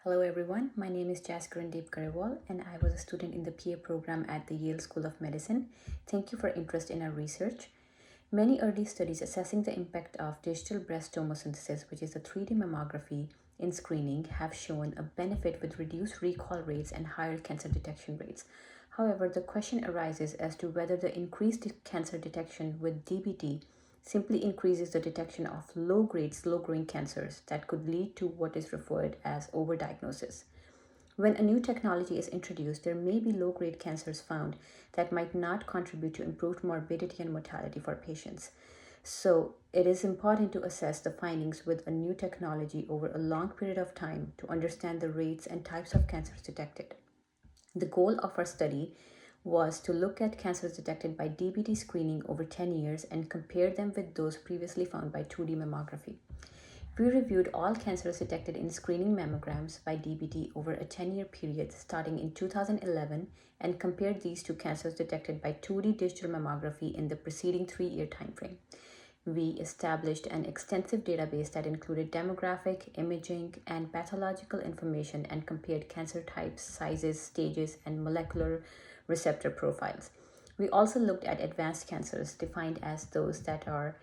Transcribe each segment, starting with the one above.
Hello everyone, my name is Jaskirandeep Kaur Grewal and I was a student in the PA program at the Yale School of Medicine. Thank you for interest in our research. Many early studies assessing the impact of digital breast tomosynthesis, which is a 3D mammography in screening, have shown a benefit with reduced recall rates and higher cancer detection rates. However, the question arises as to whether the increased cancer detection with DBT simply increases the detection of low-grade, slow-growing cancers that could lead to what is referred as overdiagnosis. When a new technology is introduced, there may be low-grade cancers found that might not contribute to improved morbidity and mortality for patients. So it is important to assess the findings with a new technology over a long period of time to understand the rates and types of cancers detected. The goal of our study was to look at cancers detected by DBT screening over 10 years and compare them with those previously found by 2D mammography. We reviewed all cancers detected in screening mammograms by DBT over a 10-year period starting in 2011 and compared these to cancers detected by 2D digital mammography in the preceding 3-year timeframe. We established an extensive database that included demographic, imaging, and pathological information and compared cancer types, sizes, stages, and molecular receptor profiles. We also looked at advanced cancers, defined as those that are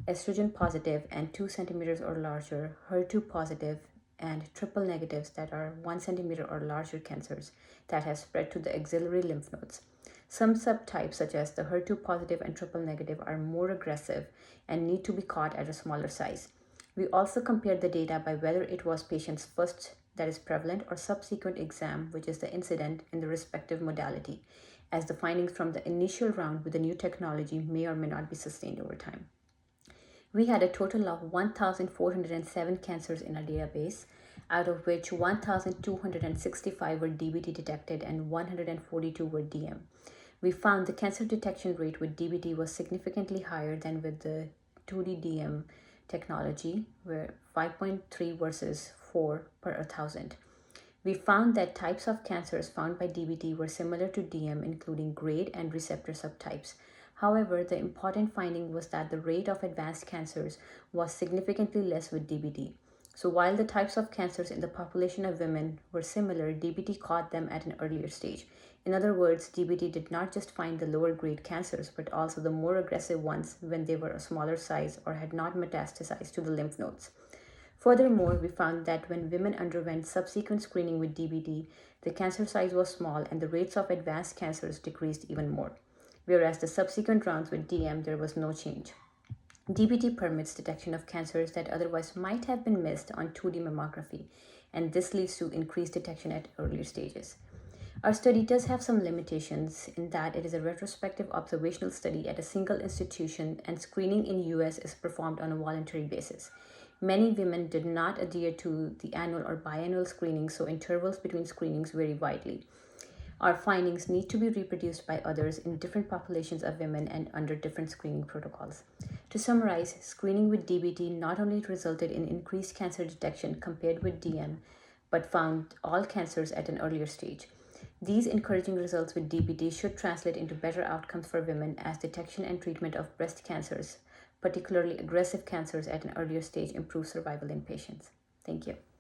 estrogen positive and 2 centimeters or larger, HER2 positive, and triple negatives that are 1 centimeter or larger cancers that have spread to the axillary lymph nodes. Some subtypes, such as the HER2 positive and triple negative, are more aggressive and need to be caught at a smaller size. We also compared the data by whether it was patient's first, that is prevalent, or subsequent exam, which is the incident, in the respective modality, as the findings from the initial round with the new technology may or may not be sustained over time. We had a total of 1,407 cancers in our database, out of which 1,265 were DBT detected and 142 were DM. We found the cancer detection rate with DBT was significantly higher than with the 2D DM technology, where 5.3 versus 4 per 1,000. We found that types of cancers found by DBT were similar to DM, including grade and receptor subtypes. However, the important finding was that the rate of advanced cancers was significantly less with DBT. So while the types of cancers in the population of women were similar, DBT caught them at an earlier stage. In other words, DBT did not just find the lower grade cancers, but also the more aggressive ones when they were a smaller size or had not metastasized to the lymph nodes. Furthermore, we found that when women underwent subsequent screening with DBT, the cancer size was small and the rates of advanced cancers decreased even more. Whereas the subsequent rounds with DM, there was no change. DBT permits detection of cancers that otherwise might have been missed on 2D mammography, and this leads to increased detection at earlier stages. Our study does have some limitations in that it is a retrospective observational study at a single institution, and screening in US is performed on a voluntary basis. Many women did not adhere to the annual or biannual screening, so intervals between screenings vary widely. Our findings need to be reproduced by others in different populations of women and under different screening protocols. To summarize, screening with DBT not only resulted in increased cancer detection compared with DM, but found all cancers at an earlier stage. These encouraging results with DBT should translate into better outcomes for women as detection and treatment of breast cancers, particularly aggressive cancers at an earlier stage, improve survival in patients. Thank you.